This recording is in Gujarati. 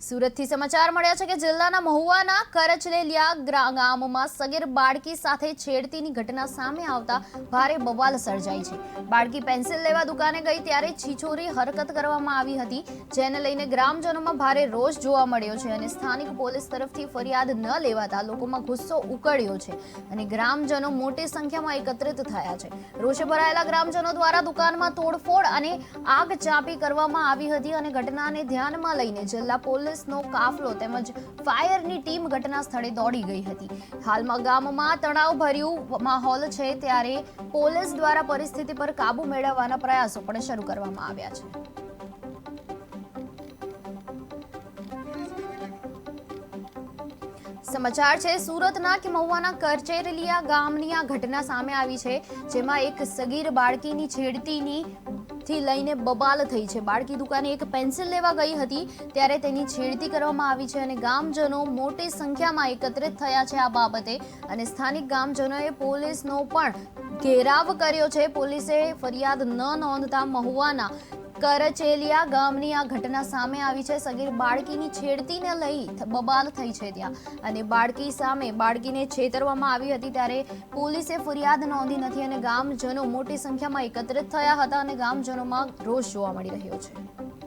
સુરતથી સમાચાર મળ્યા છે કે જિલ્લાના મહુવાના કરચલેલિયા ગામમાં સગીર બાળકી સાથે છેડતીની ઘટના સામે આવતા ભારે બવાલ સર્જાઈ છે। બાળકી પેન્સિલ લેવા દુકાને ગઈ ત્યારે છીછોરી હરકત કરવામાં આવી હતી, જેને લઈને ગ્રામજનોમાં ભારે રોષ જોવા મળ્યો છે અને સ્થાનિક પોલીસ તરફથી ફરિયાદ ન લેવાતા લોકોમાં ગુસ્સો ઉકળ્યો છે અને ગ્રામજનો મોટી સંખ્યામાં એકત્રિત થયા છે। રોષે ભરાયેલા ગ્રામજનો દ્વારા દુકાનમાં તોડફોડ અને આગ ચાંપી કરવામાં આવી હતી અને ઘટનાને ધ્યાનમાં લઈને જિલ્લા પોલીસ નો કાફલો તેમજ ફાયરની ટીમ ઘટના સ્થળે દોડી ગઈ હતી। હાલમાં ગામમાં તણાવભર્યું માહોલ છે, ત્યારે પોલીસ દ્વારા પરિસ્થિતિ પર કાબુ મેળવવાના પ્રયાસો પણ શરૂ કરવામાં આવ્યા છે। સમાચાર છે સુરતના કે મહુવાના કરચેરલિયા ગામની આ ઘટના સામે આવી છે, જેમાં એક સગીર બાળકીની છેડતીની થી લઈને બબાલ થઈ છે। બાળકી દુકાને એક પેન્સિલ લેવા ગઈ હતી ત્યારે તેની છેડતી કરવામાં આવી છે અને ગામજનો મોટી સંખ્યામાં એકત્રિત થયા છે આ બાબતે અને સ્થાનિક ગામજનોએ પોલીસનો પણ ઘેરાવ કર્યો છે। પોલીસે ફરિયાદ ન નોંધતા મહુવાના કરચેલિયા ગામની આ ઘટના સામે આવી છે। સગીર બાળકીની છેડતીને લઈ બબાલ થઈ છે ત્યાં અને બાળકી સામે બાળકીને છેતરવામાં આવી હતી, ત્યારે પોલીસે ફરિયાદ નોંધી નથી અને ગામજનો મોટી સંખ્યામાં એકત્રિત થયા હતા અને ગામજનોમાં રોષ જોવા મળી રહ્યો છે।